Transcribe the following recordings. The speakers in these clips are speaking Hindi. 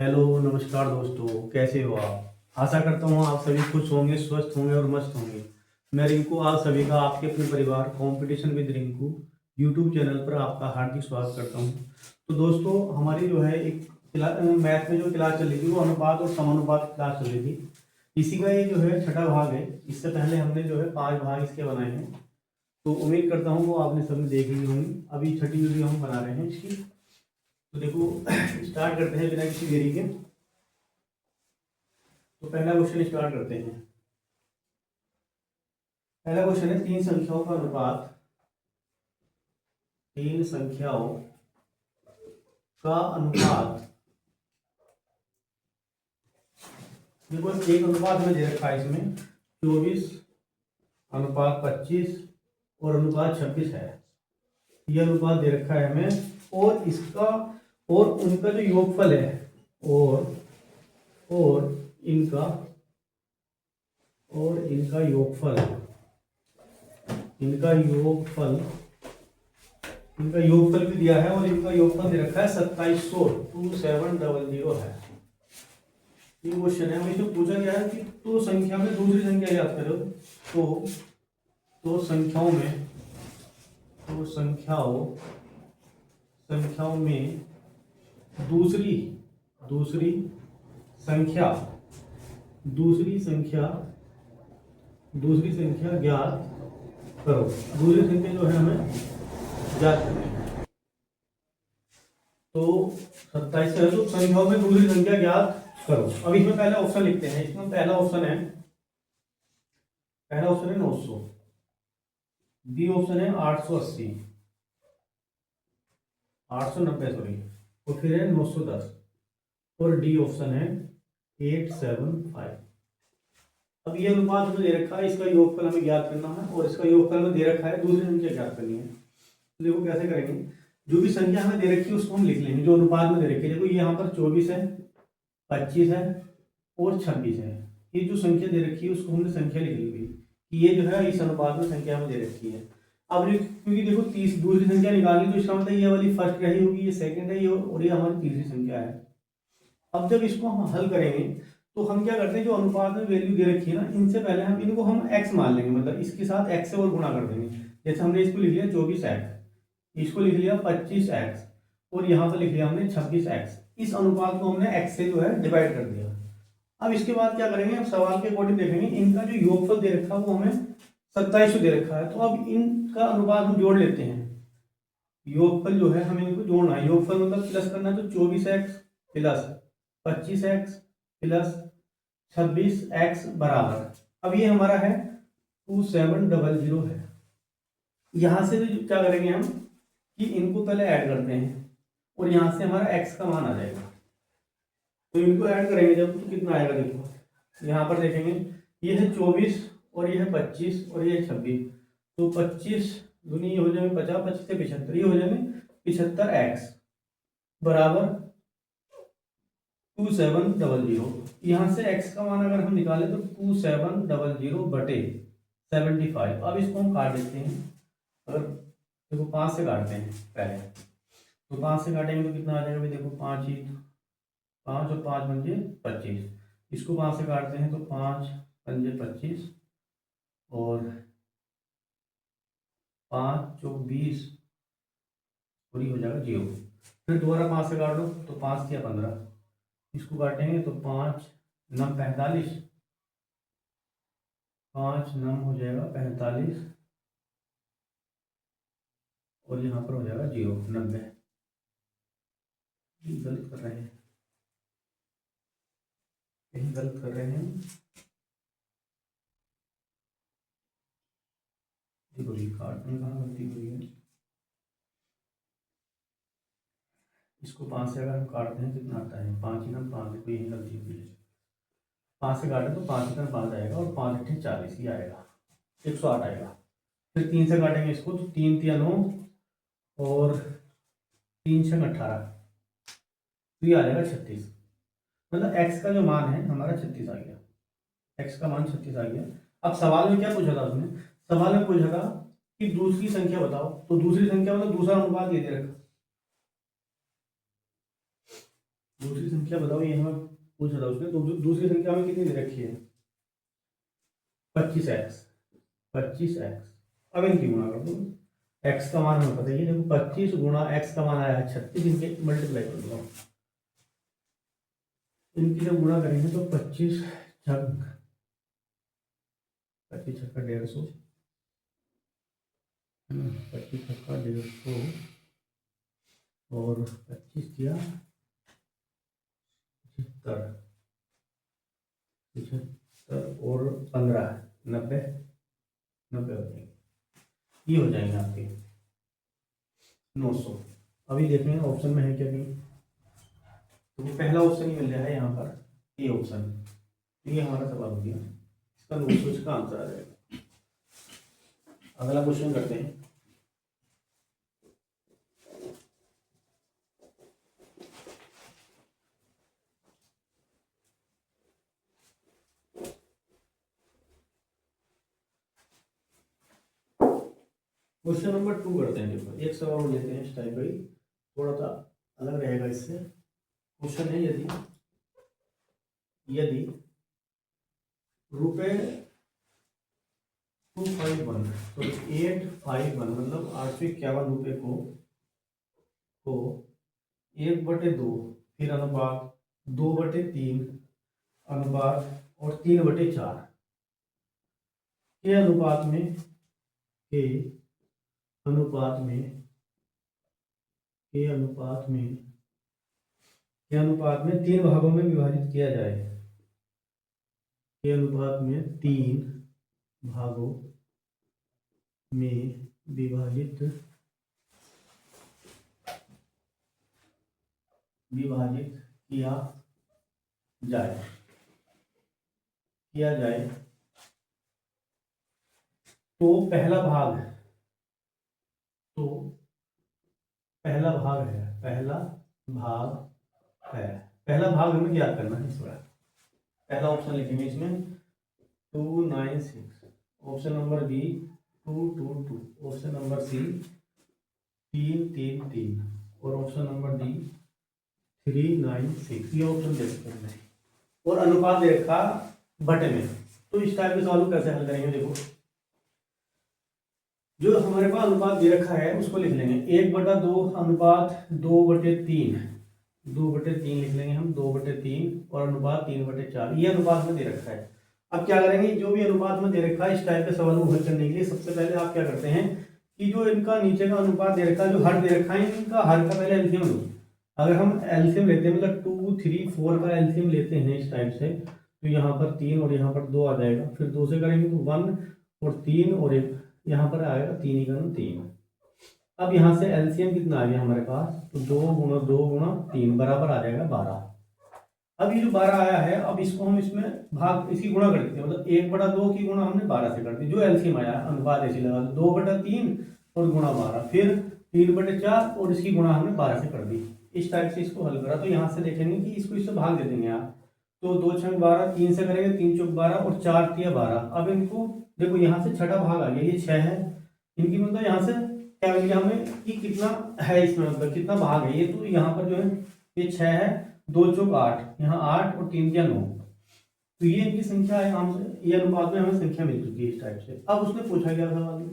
हेलो नमस्कार दोस्तों, कैसे हो आप। आशा करता हूँ आप सभी खुश होंगे, स्वस्थ होंगे और मस्त होंगे। मैं रिंकू आप सभी का आपके अपने परिवार competition with Rinku YouTube channel पर आपका हार्दिक स्वागत करता हूँ। तो दोस्तों, हमारी जो है एक मैथ में जो क्लास चल रही थी वो अनुपात और समानुपात की क्लास चल रही थी। इसी का ये जो है छठा भाग है। इससे पहले हमने जो है 5 भाग इसके बनाए हैं। तो उम्मीद करता हूँ वो आपने सभी देख ली होंगी। अभी छठी वीडियो हम बना रहे हैं इसकी। तो देखो स्टार्ट करते हैं बिना किसी देरी के। तो पहला क्वेश्चन स्टार्ट करते हैं। पहला क्वेश्चन है तीन संख्याओं का अनुपात। तीन संख्याओं का अनुपात। देखो एक अनुपात में दे रखा है इसमें 24 अनुपात 25 और अनुपात 26 है। यह अनुपात दे रखा है हमें और इसका और उनका जो योगफल है और इनका योगफल इनका योगफल इनका योगफल भी दिया है और इनका योगफल दे रखा है 2700 है। ये क्वेश्चन है। हमें जो पूछा गया है कि तो संख्या में दूसरी संख्या याद करो। तो संख्याओं में दूसरी दूसरी संख्या ज्ञात करो। दूसरी संख्या जो है हमें ज्ञात करनी है। तो 27 है तो संख्याओं में दूसरी संख्या ज्ञात करो। अब इसमें पहला ऑप्शन लिखते हैं। इसमें पहला ऑप्शन है 900, बी ऑप्शन है 880 890 सॉरी, और फिर है 910 और डी ऑप्शन है 875। अब ये अनुपात हमें दे रखा है, इसका योगफल हमें ज्ञात करना है और इसका योगफल हमें दे रखा है, दूसरी संख्या ज्ञात करनी है। तो देखो कैसे करेंगे। जो भी संख्या हमें दे रखी है उसको हम लिख लेंगे जो अनुपात में दे रखी है। देखो यहाँ पर 24 है, 25 है और 26 है। ये जो संख्या दे रखी है उसको हमने संख्या लिख ली कि ये जो है इस अनुपात में संख्या में दे रखी है। अब क्योंकि देखो 30 दूसरी संख्या निकालनी, तो इसका मतलब ये वाली फर्स्ट रही होगी, ये सेकंड है, ये और ये हमारी तीसरी संख्या है। अब जब इसको हम हल करेंगे तो हम क्या करते हैं, जो अनुपात में वैल्यू दे रखी है ना, इनसे पहले हम इनको x मान लेंगे। मतलब इसके साथ x से और गुणा कर देंगे। जैसे हमने इसको लिख लिया 24x, इसको लिख लिया 25x और यहाँ पर लिख लिया हमने 26x। इस अनुपात को हमने x से जो है डिवाइड कर दिया। अब इसके बाद क्या करेंगे, अब सवाल के अकॉर्डिंग देखेंगे। इनका जो योगफल दे रखा है वो हमें 2700 दे रखा है। तो अब इनका अनुपात हम जोड़ लेते हैं। योगफल जो है हमें इनको जोड़ना है। योगफल मतलब प्लस करना है, तो 24x plus 25x plus 26x बराबर, अब ये हमारा है 2700 है। यहां से तो क्या करेंगे हम कि इनको पहले ऐड करते हैं और यहां से हमारा x का मान आ जाएगा। तो इनको ऐड करेंगे जब तो कितना आएगा, देखो यहाँ पर देखेंगे। ये है 24 और ये है 25 और ये है 26। तो 25 दूनी हो जाएंगे 50, 25 से 75, ये हो जाएंगे 75x बराबर 2700। यहाँ से x का मान अगर हम निकालें तो 2700 बटे 75। अब इसको हम काट देते हैं। अगर देखो 5 से काटते हैं पहले, तो 5 से काटेंगे तो कितना आ जाएगा भाई। देखो 5 ही 5 और 5 पंजे 25। इसको 5 से काटते हैं तो 5 पंजे 25 और 5 चौक 20 और ये हो जाएगा 0। फिर दोबारा 5 से काट दो तो 5 किया 15। इसको काटेंगे तो 5 9 45, 5 9 हो जाएगा 45 और यहाँ पर हो जाएगा 0 90। गलत कर रहे हैं, यही गलत कर रहे हैं। देखो ये काटने में कहाँ गलती हुई है। इसको 5 से अगर हम काटते हैं कितना आता है, 5 ही 5, देखो यही गलती हुई है। 5 से काटे तो 5 ही 5 आएगा और 5 अट्ठे 40 ही आएगा, 108 आएगा। फिर 3 से काटेंगे इसको तो 3 तिया 9 और 3 छः 18, तो ये आ जाएगा 36। मतलब x का जो मान है हमारा 36 आ गया। x का मान 36 आ गया। अब सवाल में क्या पूछा था उसने, सवाल में पूछा था कि दूसरी संख्या बताओ। तो दूसरी संख्या मतलब दूसरा अनुपात ये दे रखा। दूसरी संख्या बताओ, ये हमें पूछा था उसने। तो दूसरी संख्या हमें कितनी दे रखी है? 25x। 25x। अब इनकी गुणा कर दो। x का मान हमें पता ही है, देखो 25 गुणा x का मान आया है 36, इनके मल्टीप्लाई कर दो। इनकी जब गुणा करेंगे तो 25 छक 25 छक्का 150, 25 छक्का 150 और 25 किया 75, 75 और 15 90, 90 हो जाएंगे। ये हो जाएंगे आपके 900। अभी देखेंगे ऑप्शन में है क्या नहीं। तो वो पहला ऑप्शन ही मिल रहा है यहाँ पर, ए ऑप्शन। ये हमारा सवाल हो गया, इसका 900 इसका आंसर आ जाएगा। अगला क्वेश्चन करते हैं। क्वेश्चन नंबर 2 करते हैं। देखो एक सवाल और लेते हैं इस टाइप का ही, थोड़ा सा अलग रहेगा इससे। क्वेश्चन है, यदि यदि रुपए 251, तो 851 मतलब 851 रुपये को 1/2, फिर अनुपात 2/3 अनुपात और 3/4 के अनुपात में के अनुपात में के अनुपात में के अनुपात में 3 भागों में विभाजित किया जाए। के अनुपात में 3 भागों में विभाजित किया जाए तो पहला भाग पहला भाग हमें याद करना है। थोड़ा पहला ऑप्शन लिखेंगे इसमें 296, option number B 222, option number C 333 और ऑप्शन नंबर डी 396। ये ऑप्शन दे सकते हैं और अनुपात दे रखा बटे में। तो इस टाइप के सवाल को कैसे हल करेंगे? देखो जो हमारे पास अनुपात दे रखा है उसको लिख लेंगे 1/2 अनुपात 2/3, 2/3 लिख लेंगे हम, 2/3 और अनुपात 3/4। ये अनुपात में दे रखा है। अब क्या करेंगे, जो भी अनुपात में दे रखा है इस टाइप के सवाल को हल करने के लिए सबसे पहले आप क्या करते हैं कि जो इनका नीचे का अनुपात दे रखा है, जो हर दे रखा है, इनका हर का पहले एलसीएम लो। अगर हम एलसीएम लेते हैं, मतलब 2 3 4 का एलसीएम लेते हैं इस टाइप से, तो यहाँ पर 3 और यहाँ पर 2 आ जाएगा। फिर 2 से करेंगे तो 1 और 3 और 1 यहाँ पर आएगा, 3 ही 3। अब यहाँ से एलसीएम कितना आ गया हमारे पास, तो 2 × 2 × 3 बराबर आ जाएगा 12। अब ये जो 12 आया है, अब इसको हम इसमें भाग इसकी गुणा कर देते हैं, मतलब 1/2 की गुणा हमने 12 से कर दी। जो एलसीएम आया अनुपात ऐसे लगा 2/3 और गुणा 12, फिर 3/4 और इसकी गुणा हमने 12 से कर दी। इस टाइप से इसको हल करा। तो यहाँ से देखेंगे कि इसको इससे भाग दे देंगे आप, तो 2 × 12, 3 से करेंगे 3 × 12 और 4 × 12। अब इनको देखो यहाँ से छठा भाग आ गया, ये 6 है इनकी, मतलब यहाँ से क्या मिल गया हमें कि कितना है इसमें, मतलब कितना भाग है ये। तो यहाँ पर जो है ये 6 है, 2 × 8, यहाँ 8 और 3 × 9। तो ये इनकी संख्या है, हमसे ये अनुपात में हमें संख्या मिल चुकी है इस टाइप से। अब उसने पूछा क्या सवाल में,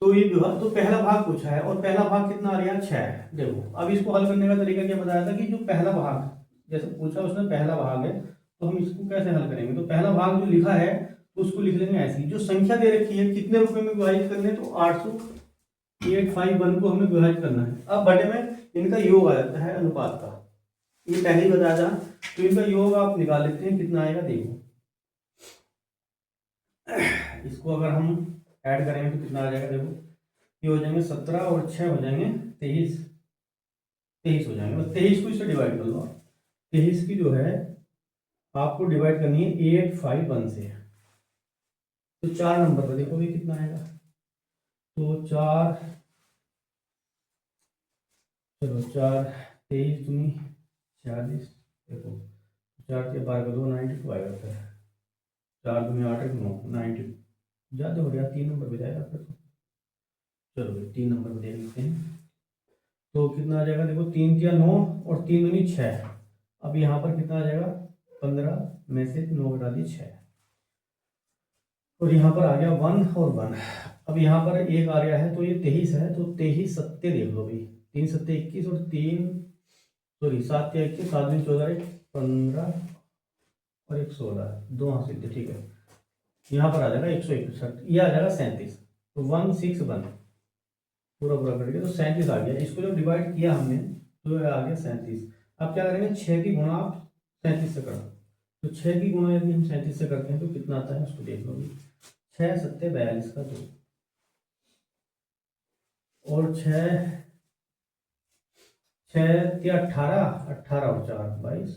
तो ये विभाग, तो पहला भाग पूछा है और पहला भाग कितना आ रहा है 6। देखो अब इसको हल करने का तरीका क्या बताया था कि जो पहला भाग जैसे पूछा उसने पहला भाग है, तो हम इसको कैसे हल करेंगे। तो पहला भाग जो लिखा है तो उसको लिख लेंगे ऐसे ही। जो संख्या दे रखी है कितने रुपए में विभाजित करने, तो 851 को हमें विभाजित करना है। अब बटे में इनका योग आ जाता है अनुपात का, ये पहले ही बताया था। तो इनका योग आप निकाल लेते हैं, कितना आएगा देखो। इसको अगर हम ऐड करेंगे तो कितना आ जाएगा देखो, ये हो जाएंगे 17 और 6 हो जाएंगे 23, 23 हो जाएंगे। मतलब 23 को इससे डिवाइड कर लो। 23 की जो है आपको डिवाइड करनी है 851 से। तो 4 नंबर पर देखो ये कितना आएगा, तो 4 चलो 4 23 दूनी 40, देखो 4 के 12 का 2 92 आएगा। फिर 4 दूनी 8 9 90, ज़्यादा हो गया, 3 नंबर पे जाएगा फिर। चलो भाई 3 नंबर पे देख लेते हैं। तो कितना आ जाएगा, देखो 3 या 9 और 3 दूनी 6। अब यहाँ पर कितना आ जाएगा, 15 में से 9 घटा दी 6, और यहाँ पर आ गया 1 और 1। अब यहाँ पर एक आ गया है तो ये 23 है, तो 23 सत्ते देख लो भाई, 3 सत्ते 21 और 3 सॉरी 7 या 21, 7 दिन 14 एक 15 और एक 16, दो हासिल थे, ठीक है। यहाँ पर आ जाएगा 161, ये आ जाएगा 37, तो 161 पूरा पूरा करके तो 37 आ गया। इसको जब डिवाइड किया हमने तो आ गया 37। अब क्या करेंगे, 6 की गुणा आप 37 से करो, तो 6 की गुणा यदि हम 37 से करते हैं तो कितना आता है उसको देख लो। 6 सत्ते 42 का 2 और 6 6 18, 18 और 4 22,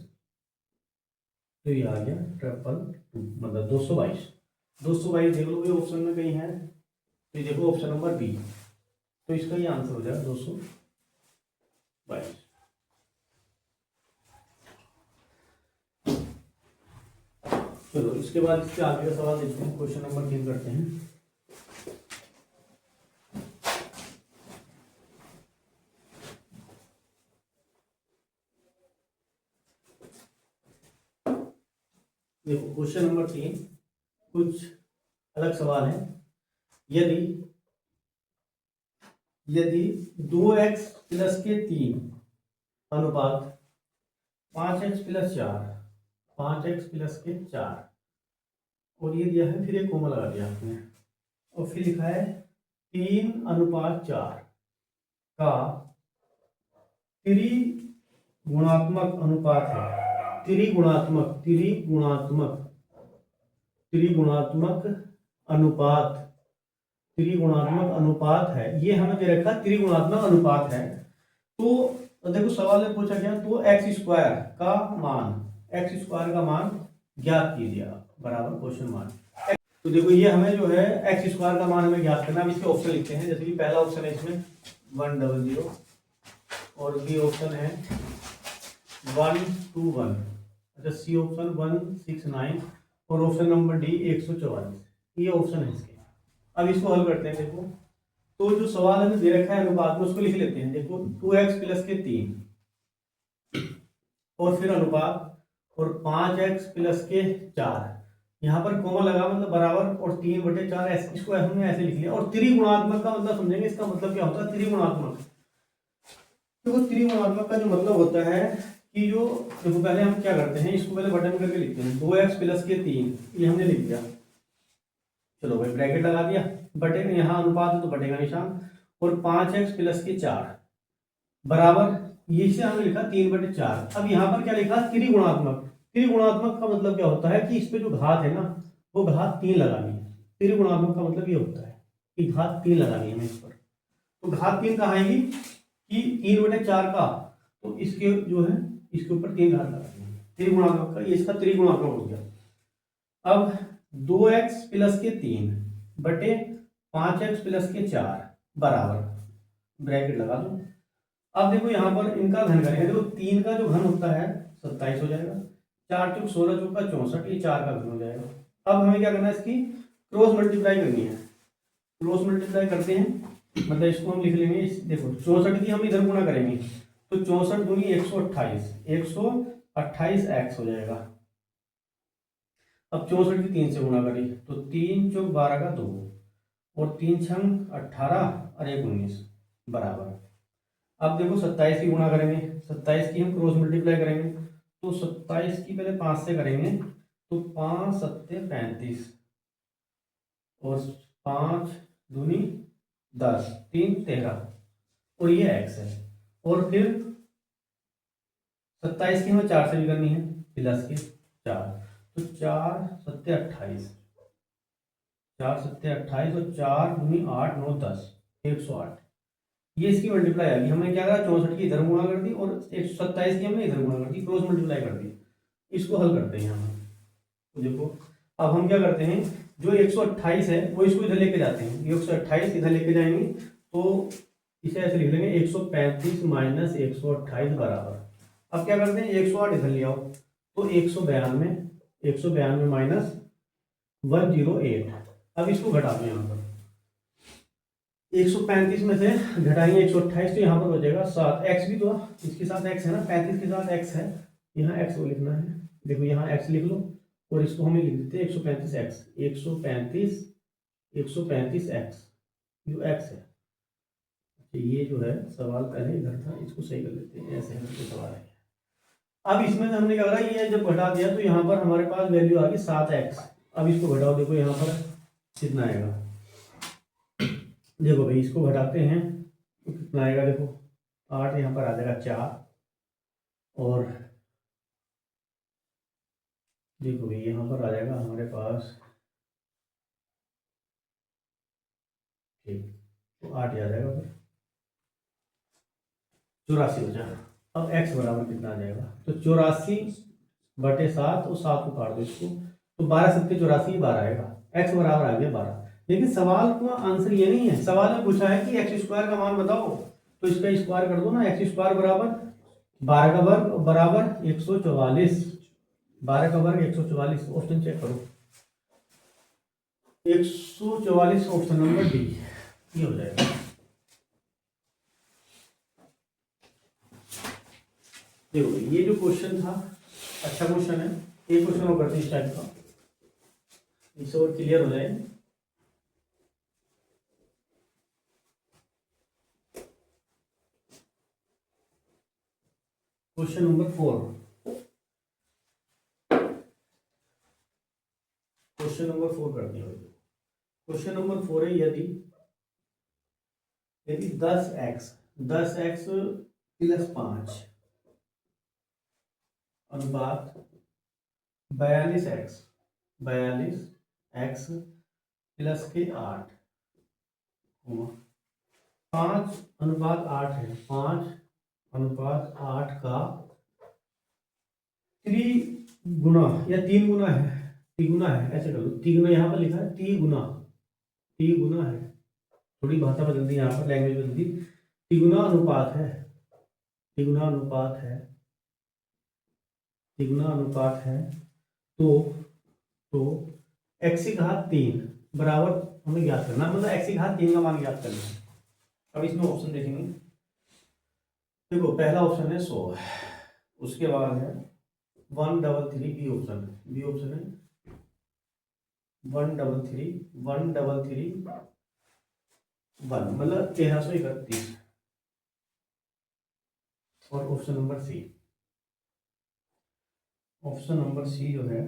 तो ये आ गया 222, मतलब 222। 222 देख लो ये ऑप्शन में कहीं है, तो ये देखो ऑप्शन नंबर बी, तो इसका ये आंसर हो जाएगा 222। चलो इसके बाद इसके आगे का सवाल देखते हैं, क्वेश्चन नंबर 3 करते हैं। देखो क्वेश्चन नंबर 3 कुछ अलग सवाल है। यदि यदि 2x प्लस के 3 अनुपात 5x प्लस 4, 5x प्लस के 4, और ये दिया है, फिर एक कोमा लगा दिया आपने, और फिर लिखा है 3:4 का त्रिगुणात्मक अनुपात है। त्रिगुणात्मक अनुपात है, ये हमें दे रखा त्रिगुणात्मक अनुपात है। तो देखो सवाल में पूछा गया तो x स्क्वायर का मान ज्ञात कीजिए बराबर क्वेश्चन मार्क। तो देखो ये हमें जो है x स्क्वायर का मान हमें ज्ञात करना। अब इसके ऑप्शन लिखते हैं, जैसे कि पहला ऑप्शन है इसमें 100 और बी ऑप्शन है 121, अच्छा सी ऑप्शन 169 और ऑप्शन नंबर डी 144, ये ऑप्शन है इसके। अब इसको हल करते हैं। देखो तो जो सवाल हमें दे रखा है अनुपात में, उसको लिख लेते हैं। देखो 2x प्लस के 3 और फिर अनुपात और 5x प्लस के 4, यहाँ पर कोमा लगा मतलब बराबर और 3/4, इसको हमने ऐसे लिख लिया। और त्रिगुणात्मक का मतलब समझेंगे, इसका मतलब क्या होता है त्रिगुणात्मक। तो त्रिगुणात्मक का जो मतलब होता है कि जो देखो पहले हम क्या करते हैं, इसको पहले बटन करके लिखते हैं। 2x प्लस के 3 ये हमने लिख दिया, चलो भाई ब्रैकेट लगा दिया, बटे यहाँ अनुपात है तो बटे का निशान, और 5x प्लस के 4 बराबर ये से हमने लिखा 3/4। अब यहाँ पर क्या लिखा, त्रिगुणात्मक। त्रिगुणात्मक का मतलब क्या होता है कि इस पे जो घात है ना, वो घात 3 लगानी है। त्रिगुणात्मक का मतलब ये होता है कि घात 3 लगानी है हमें इस पर। तो घात 3 कहाँ आएगी कि 3/4 का, तो इसके जो है इसके ऊपर 3 घात लगानी है। त्रिगुणात्मक का ये इसका त्रिगुणात्मक हो गया। अब 2x प्लस के 3 बटे 5x प्लस के 4 बराबर ब्रैकेट लगा दो। अब देखो यहाँ पर इनका घन करेंगे। देखो 3 का जो घन होता है 27 हो जाएगा, 4 चौक 16 चौका 64, ये 4 का घन हो जाएगा। अब हमें क्या करना है, इसकी क्रॉस मल्टीप्लाई करनी है। क्रॉस मल्टीप्लाई करते हैं, मतलब इसको हम लिख लेंगे। देखो 64 की हम इधर गुणा करेंगे तो 64 दूनी 128, 128x हो जाएगा। अब 64 की 3 से गुणा करें तो 3 चौक 12 का 2 और 3 छंग 18 और 1 19 बराबर। अब देखो 27 की गुणा करेंगे, 27 की हम क्रॉस मल्टीप्लाई करेंगे तो 27 की पहले 5 से करेंगे तो 5 सत्ते 35 और 5 दूनी 10, 3 13 और ये x है। और फिर 27 की हमें 4 से भी करनी है प्लस के 4, तो 4 सत्ते 28, 4 सत्ते 28 और 4 दूनी 8 9 10, 108। ये इसकी मल्टीप्लाई आ गई। हमने क्या करा, 64 की इधर गुणा कर दी और 127 की हमने इधर गुणा कर दी, क्रॉस मल्टीप्लाई कर दी। इसको हल करते हैं हम। तो देखो अब हम क्या करते हैं, जो 128 है वो इसको इधर लेके जाते हैं, 128 इधर लेके जाएंगे तो इसे ऐसे लिख लेंगे 135 माइनस 128 बराबर। अब क्या करते हैं, 108 इधर ले आओ तो 192 माइनस 108। अब इसको घटा दो यहाँ पर, 135 में से घटाएंगे 128, तो यहाँ पर बचेगा 7। एक्स भी तो इसके साथ एक्स है ना, 35 के साथ एक्स है, यहाँ एक्स को लिखना है। देखो यहाँ एक्स लिख लो और इसको हमें लिख देते हैं 135 एक्स, 135 एक्स, जो एक्स है। तो ये जो है सवाल पहले इधर था, इसको सही कर लेते हैं, ऐसे करके सवाल है। अब इसमें हमने क्या करा, ये जब घटा दिया तो यहाँ पर हमारे पास वैल्यू आ गई 7x। अब इसको घटाओ, देखो यहाँ पर कितना आएगा, देखो भाई इसको घटाते हैं तो कितना आएगा, देखो 8 यहाँ पर आ जाएगा 4, और देखो भाई यहाँ पर आ जाएगा हमारे पास, ठीक, तो 8 आ जाएगा, फिर 84 हो जाएगा। अब x बराबर कितना आ जाएगा, तो 84/7, और 7 को काट दो इसको, तो 12 7 84, 12 आएगा। x बराबर आ गया 12। लेकिन सवाल का आंसर ये नहीं है, सवाल में पूछा है कि एक्स स्क्वायर का मान बताओ, तो इसका स्क्वायर कर दो ना, एक्स स्क्वायर बराबर 12 का वर्ग बराबर 144, 12 का वर्ग 144। ऑप्शन चेक करो, 144, ऑप्शन नंबर डी, ये हो जाएगा। देखो ये जो क्वेश्चन था अच्छा क्वेश्चन है, एक क्वेश्चन और करते हैं इस टाइप का, इससे और क्लियर हो जाए। क्वेश्चन नंबर 4, क्वेश्चन नंबर 4 करते हैं। क्वेश्चन नंबर 4 है, यदि 10x + 5 अनुपात 42x + 8, 5:8 है, 5:8 का त्रिगुणा या 3 गुना है, तिगुना है, ऐसे कर लो, तिगुना यहाँ पर लिखा है, तिगुना है, थोड़ी भाषा बदल दी यहाँ पर, लैंग्वेज बदल दी, तिगुना अनुपात है, तिगुना अनुपात है, तिगुना अनुपात है, तो x की घात 3 बराबर हमें ज्ञात करना, मतलब x की घात 3 का मान ज्ञात करना है। अब इसमें ऑप्शन देखेंगे, देखो पहला ऑप्शन है 100, उसके बाद है 133, बी ऑप्शन है, 133 1, मतलब 1331, और option number C, option number C जो है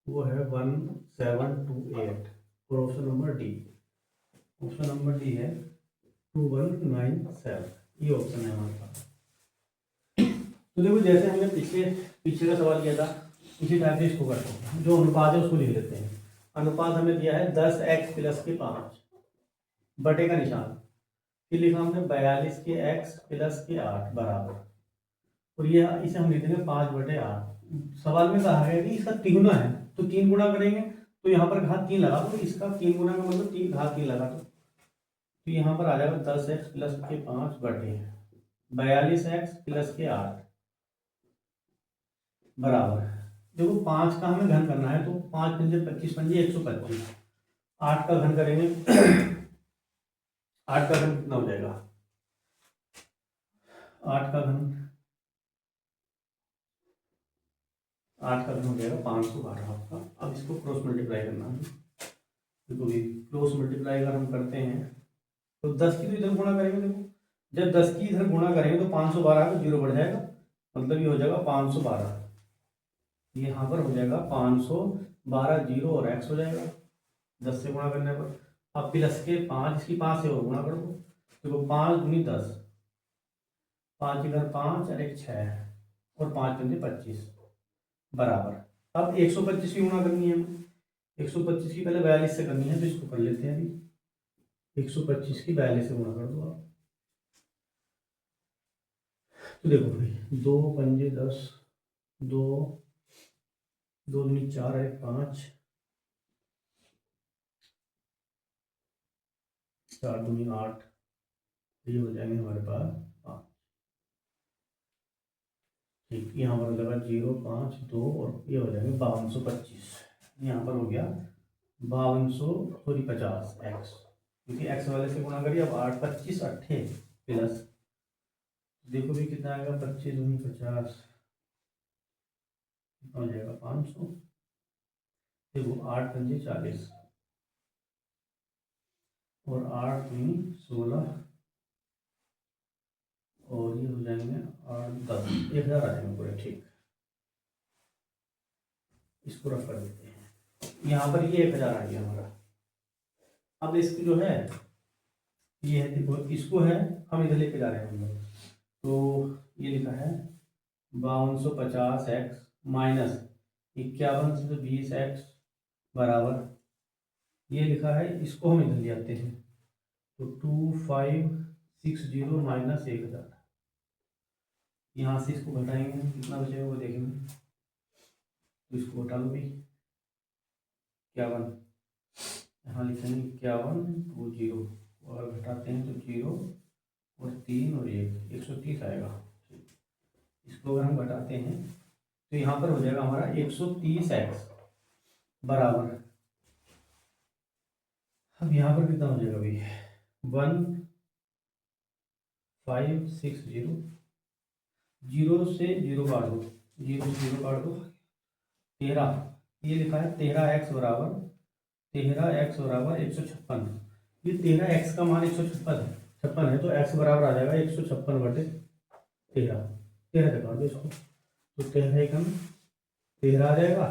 वो है 1728, और ऑप्शन नंबर डी, है 2197, ये ऑप्शन है हमारे पास। तो देखो जैसे हमने पीछे का सवाल किया था, इसी टाइप से इसको करते हैं, जो अनुपात है उसको लिख लेते हैं। अनुपात हमें दिया है 10x + 5 बटे का निशान, फिर लिखा हमने 42 के x + 8 बराबर, और ये इसे हम लिख देंगे 5/8। सवाल में कहा है कि इसका तिगुना है, तो 3 गुना करेंगे, तो यहाँ पर घात 3 लगा दो, तो इसका 3 गुना का मतलब 3 घात 3 लगा दो, तो यहाँ पर आ जाएगा 10x + 5 बटे 42x + 8 बराबर, देखो 5 का हमें घन करना है, तो 5 पंजे 25 पंजे 125, 8 का घन करेंगे 8 का घन कितना हो जाएगा, 8 का घन हो जाएगा 512 आपका। अब इसको क्रॉस मल्टीप्लाई करना है, देखो क्रॉस मल्टीप्लाई अगर हम करते हैं तो 10 की तो इधर गुणा करेंगे, देखो जब 10 की इधर गुणा करेंगे तो 512 का 0 बढ़ जाएगा, मतलब ये हो जाएगा 512, यहाँ पर हो जाएगा 512, 0 और x हो जाएगा 10 से गुणा करने पर। अब प्लस के 5, इसकी 5 से और गुणा कर दो, देखो 5 × 10, 5 इधर 5 और 1 6, और 5 × 25 बराबर। अब 125 की गुणा करनी है, 125 की पहले 42 से करनी है, तो इसको कर लेते हैं अभी, 125 की 42 से गुणा कर दो आप, तो देखो भाई 2 पंजे 10, 2 2 दूनी 4 है 5, 4 दूनी 8, ये हो जाएंगे हमारे पास 5, ठीक, यहाँ पर लगा 0 5 2, और ये हो जाएंगे 5225, यहाँ पर हो गया 5250 x, क्योंकि एक्स वाले से गुणा करिए। अब 8 25 अट्ठे प्लस, देखो भी कितना आएगा, 25 दूनी 50, कितना हो जाएगा 500। देखो 8 पंजे 40 और 8 दूनी 16 और ये हो जाएंगे 8 10, 1000 आ जाएंगे पूरे। ठीक, इसको रख कर देते हैं। यहाँ पर ये 1000 आ गया हमारा। अब इसकी जो है ये है, देखो इसको है हम इधर लेके जा रहे हैं हम लोग। तो ये लिखा है 5250 एक्स माइनस 5120 एक्स बराबर, ये लिखा है, इसको हम इधर ले आते हैं। तो 2560 माइनस 1000, यहाँ से इसको घटाएंगे कितना बचेगा वो देखेंगे। तो इसको घटा लो भी, 51, यहाँ लिखेंगे 5120 और घटाते हैं तो 0 और 3 और 1, 130 आएगा। इसको अगर हम घटाते हैं तो यहाँ पर हो जाएगा हमारा 130 एक्स बराबर, अब यहाँ पर कितना हो जाएगा भाई, 1560, 0 से 0 काट दो, 0 से 0 काट दो, 13, ये लिखा है 13 एक्स बराबर, 13 एक्स बराबर 156। ये 13 एक्स का मान 156 है, तो एक्स बराबर आ जाएगा 156 बटे 13, 13 से काट दो इसको, तो 13 एकम 13 आ जाएगा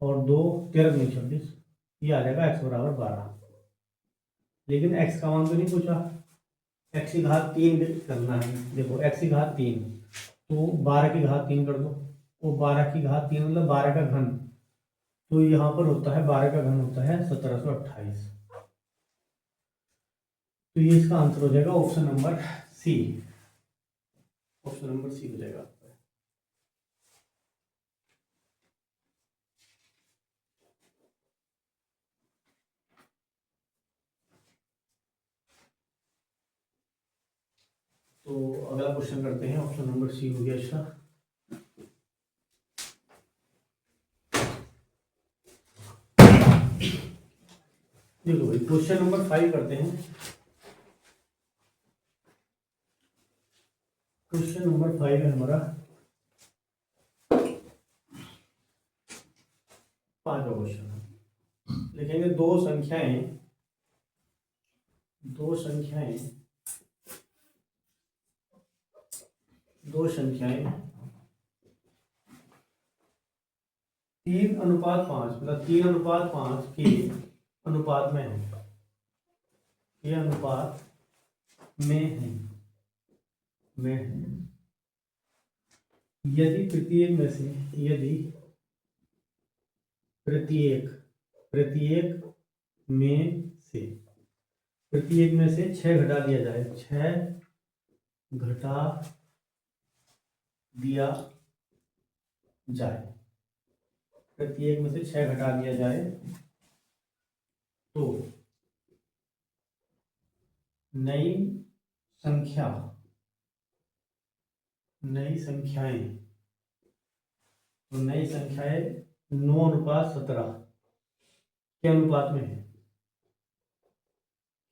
और 2 13 दूनी 26, ये आ जाएगा एक्स बराबर 12। लेकिन एक्स का मान तो नहीं पूछा, एक्स की घात 3 करना है। देखो एक्स की घात 3, तो 12 की घात 3 कर दो, वो 12 की घात 3 मतलब 12 का घन, तो यहाँ पर होता है 12 का घन होता है 1728। तो ये इसका आंसर हो जाएगा option number C, option number C हो जाएगा। तो अगला क्वेश्चन करते हैं, ऑप्शन नंबर सी हो गया इसका। देखो भाई क्वेश्चन नंबर 5 करते हैं। क्वेश्चन नंबर 5 है हमारा 5वां क्वेश्चन है। लिखेंगे दो संख्याएं 3:5 मतलब 3:5 के अनुपात में है, ये अनुपात में है, यदि प्रत्येक में से, यदि प्रत्येक में से 6 घटा दिया जाए, 6 घटा दिया जाए, प्रत्येक में से 6 घटा दिया जाए, तो नई संख्याएं तो नई संख्याएं 9:17 के अनुपात में है,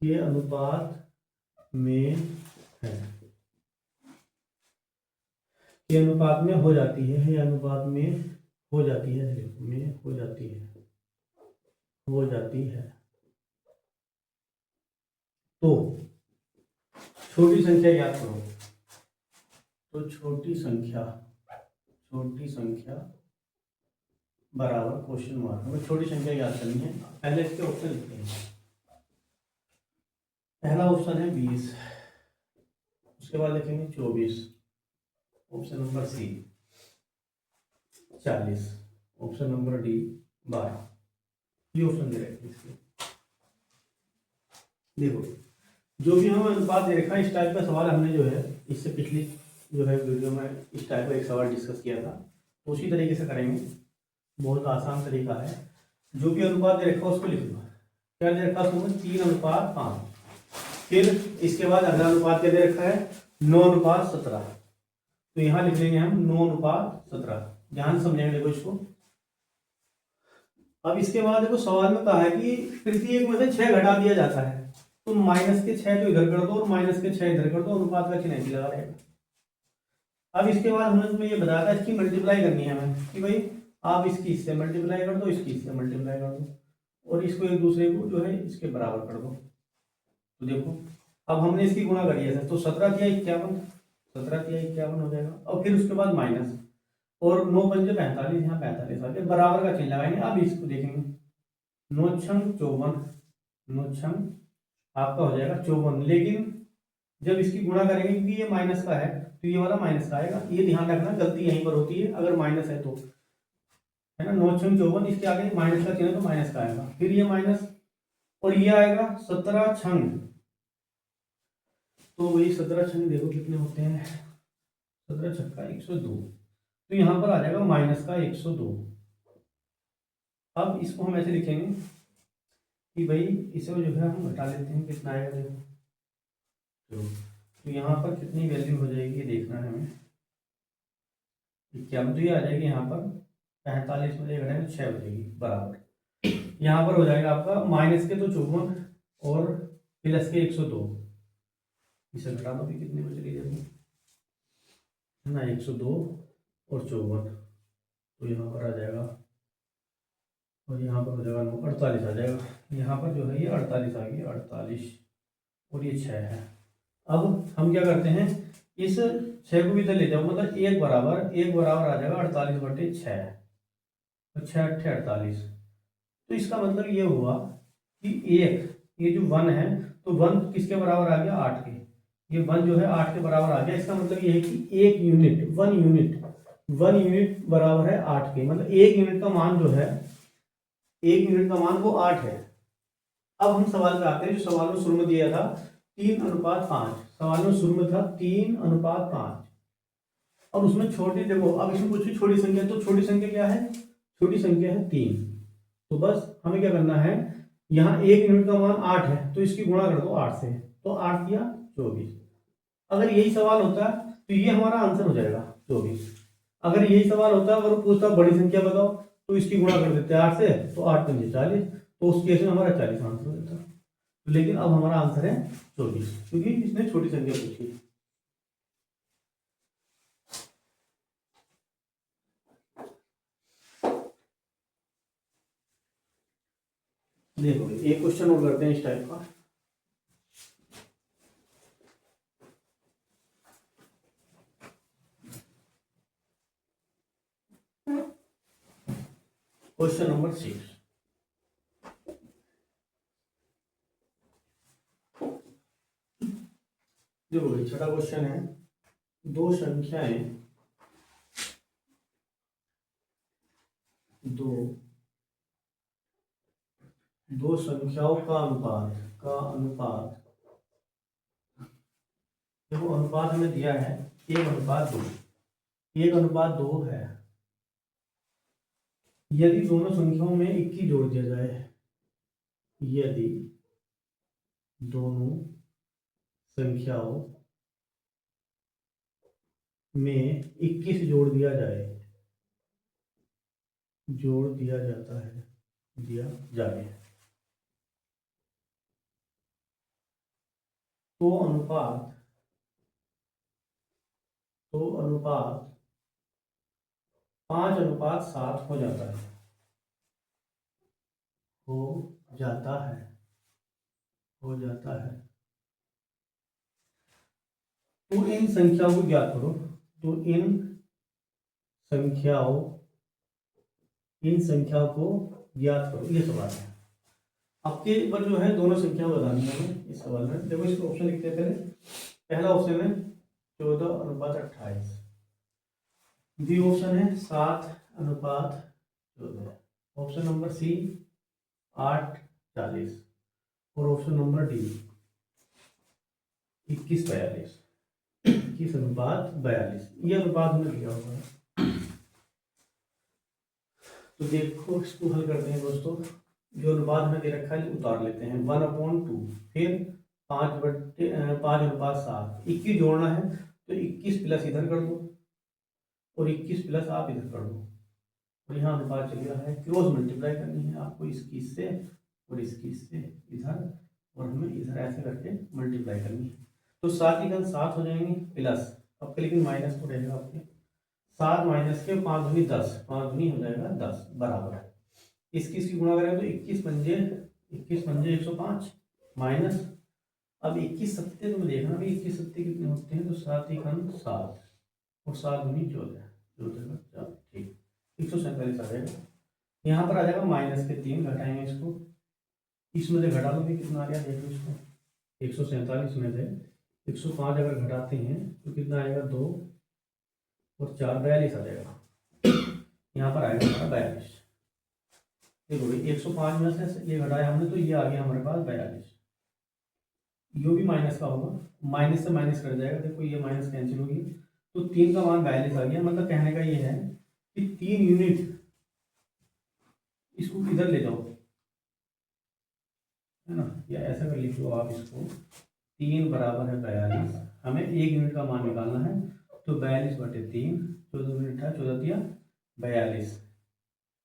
के अनुपात में है, के अनुपात में हो जाती है, ये अनुपात में हो जाती है, हो जाती है। तो छोटी संख्या याद करो, तो छोटी संख्या बराबर क्वेश्चन मार्क। हमें छोटी संख्या याद करनी है। पहले इसके ऑप्शन लिखते हैं। पहला ऑप्शन है 20, उसके बाद लिखेंगे 24, option number C 40, option number D 12, ये ऑप्शन दे रखे इसके। देखो जो भी हमें अनुपात दे रखा है, इस टाइप का सवाल हमने जो है इससे पिछली जो है वीडियो में इस टाइप का एक सवाल डिस्कस किया था, तो उसी तरीके से करेंगे। बहुत आसान तरीका है। जो भी अनुपात दे रखा है उसको लिख लो। क्या दे रखा है उसमें 3:5, फिर इसके बाद अगला अनुपात क्या दे रखा है 9:17, तो यहाँ लिख लेंगे हम 9:17। ध्यान समझेंगे देखो इसको। अब इसके बाद देखो सवाल में कहा है कि प्रत्येक में से 6 घटा दिया जाता है, तो माइनस के 6 तो इधर कर दो और माइनस के 6 इधर कर दो, अनुपात का चिन्ह ऐसे लगा रहेगा। अब इसके बाद हमने तुम्हें ये बताया था इसकी मल्टीप्लाई करनी है हमें कि भाई आप इसकी इससे मल्टीप्लाई कर दो, इसकी इससे मल्टीप्लाई कर दो और इसको एक दूसरे को जो है इसके बराबर कर दो। तो देखो अब हमने इसकी गुणा करी है तो 17 तिया 51, 17 तिया 51 हो जाएगा। और फिर उसके बाद माइनस और 9 पंजे 45, यहाँ 45 आ गया, बराबर का चिन्ह लगाएंगे। अब इसको देखेंगे 9 छंग 54, 9 छंग आपका हो जाएगा 54। लेकिन जब इसकी गुणा करेंगे क्योंकि ये माइनस का है तो ये वाला माइनस का आएगा, ये ध्यान रखना, गलती यहीं पर होती है अगर माइनस है तो, है ना। 9 छंग 54, इसके आगे माइनस का चिन्ह तो माइनस का आएगा, फिर ये माइनस और ये आएगा 17 छंग। तो वही 17 छंग देखो कितने होते हैं, 17 छक्का 102, तो यहाँ पर आ जाएगा माइनस का 102। अब इसको हम ऐसे लिखेंगे कि भाई इसे जो है हम घटा लेते हैं, कितना आएगा देखो। तो यहाँ पर कितनी वैल्यू हो जाएगी देखना है हमें, 51, तो ये आ जाएगी यहाँ पर 45 में घटाएंगे तो 6 बचेगी बराबर। यहाँ पर हो जाएगा आपका माइनस के तो 54 और प्लस के 102, इसे घटा दो भी कितनी बच रही है ना, 102 और 54, तो यहाँ पर आ जाएगा और यहाँ पर हो जाएगा 48 आ जाएगा। यहाँ पर जो है ये 48 आ गई, 48 और ये 6 है। अब हम क्या करते हैं, इस 6 को भी इधर ले जाओ, मतलब एक बराबर आ जाएगा 48/6, तो 6 8 48। तो इसका मतलब ये हुआ कि एक ये जो 1 है तो 1 किसके बराबर आ गया, 8 के, ये 1 जो है 8 के बराबर आ गया। इसका मतलब ये है कि एक यूनिट 1 यूनिट बराबर है 8 के, मतलब एक यूनिट का मान जो है, एक यूनिट का मान वो 8 है। अब हम सवाल पे आते हैं, जो सवाल में शुरू में दिया था 3:5, सवाल में शुरू में था 3:5 और उसमें छोटी, देखो अब इसमें कुछ भी छोटी संख्या, तो छोटी संख्या क्या है, छोटी संख्या है 3। तो बस हमें क्या करना है, यहाँ एक यूनिट का मान 8 है तो इसकी गुणा कर दो 8 से, तो 8 या 24। अगर यही सवाल होता तो ये हमारा आंसर हो जाएगा 24। अगर यही सवाल होता अगर पूछता बड़ी संख्या बताओ तो इसकी गुणा कर देते 8 से, तो 8 पंजे 40, तो उस केस में हमारा 40 आंसर हो जाता। लेकिन अब हमारा आंसर है 24 क्योंकि इसने छोटी संख्या पूछी। देखो एक क्वेश्चन और करते हैं इस टाइप का। क्वेश्चन नंबर 6, देखो छठा क्वेश्चन है, दो संख्याएं दो संख्याओं का अनुपात देखो अनुपात हमें दिया है 1:2, 1:2 है। यदि दोनों संख्याओं में 21 जोड़ दिया जाए, यदि दोनों संख्याओं में 21 जोड़ दिया जाए तो अनुपात 5:7 हो जाता है। तो इन संख्याओं को ज्ञात करो, तो इन संख्याओं को ज्ञात करो, ये सवाल है आपके पर जो है, दोनों संख्या बतानी है हमें इस सवाल में। देखो इसको ऑप्शन लिखते हैं पहले। पहला ऑप्शन है 14:28, बी ऑप्शन है 7:14, ऑप्शन नंबर सी 8:40 और ऑप्शन नंबर डी 21:42, 21:42, ये अनुपात हमें दिया हुआ है। तो देखो इसको हल करते हैं दोस्तों, जो अनुपात हमें दे रखा है उतार लेते हैं, 1/2, फिर 5:7, 21 जोड़ना है तो 21 प्लस इधर कर दो और 21 प्लस आप इधर कर दो, और यहाँ अनुपात चल रहा है, क्रॉस मल्टीप्लाई करनी है आपको, इसकी इससे और इसकी इससे इधर और हमें इधर ऐसे करके मल्टीप्लाई करनी है। तो 7 ही 7 हो जाएंगे प्लस, आपके लेकिन माइनस तो रहेगा आपके, 7 माइनस के 5 दूनी 10, 5 दूनी हो जाएगा 10 बराबर है। इसकी गुणा करें तो 21 पंजे 105 माइनस, अब 21 सत्ते तुम देखना भी 21 सत्ते कितने होते हैं, तो 7 ही 7 और 7 दूनी 14, ठीक 147 आ जाएगा। यहाँ पर आ जाएगा माइनस के 3, घटाएंगे इसको, इसमें से घटा लो भी कितना आ गया देख लो इसको, 147 में से 105 अगर घटाते हैं तो कितना आएगा 2 और 4 42 आ जाएगा। यहाँ पर आएगा हमारा 42। देखो 105 में से ये घटाया हमने तो ये आ गया हमारे पास 42। यो भी माइनस का होगा, माइनस से माइनस कट जाएगा, देखो ये माइनस कैंसिल होगी, तो 3 का मान 42 आ गया। मतलब कहने का ये है कि 3 यूनिट, इसको इधर ले जाओ है ना, या ऐसा कर लिख लो आप इसको, 3 बराबर है 42, हमें 1 यूनिट का मान निकालना है, तो 42/3, 14 यूनिट है, 14 दिया 42,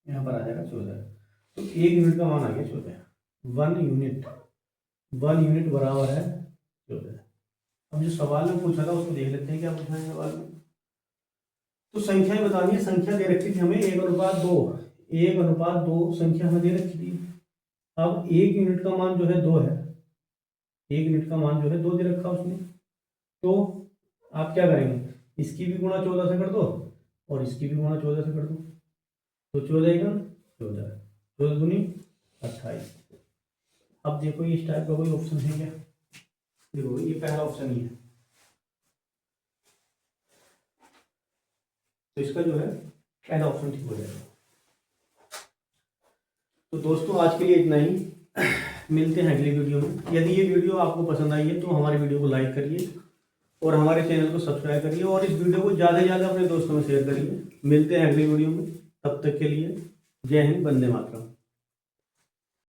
यहाँ पर आ जाएगा 14, तो 1 यूनिट का मान आ गया 14, 1 यूनिट बराबर है 14। अब जो सवाल में पूछा था उसको देख लेते हैं क्या पूछा है सवाल में। तो संख्याएं बतानी है, संख्या दे रखी थी हमें 1:2 संख्या हमें दे रखी थी। अब 1 यूनिट का मान जो है 2 है, 1 यूनिट का मान जो है 2 दे रखा उसने, तो आप क्या करेंगे, इसकी भी गुणा 14 से कर दो और इसकी भी गुणा 14 से कर दो, तो 14 दूनी 28। अब देखो ये इस टाइप का कोई ऑप्शन है क्या, देखो ये पहला ऑप्शन ही है, तो इसका जो है पहला ऑप्शन ठीक हो जाएगा। तो दोस्तों आज के लिए इतना ही, मिलते हैं अगली वीडियो में। यदि ये वीडियो आपको पसंद आई है तो हमारे वीडियो को लाइक करिए और हमारे चैनल को सब्सक्राइब करिए और इस वीडियो को ज़्यादा से ज़्यादा अपने दोस्तों में शेयर करिए। मिलते हैं अगली वीडियो में, तब तक के लिए जय हिंद, वंदे मातरम।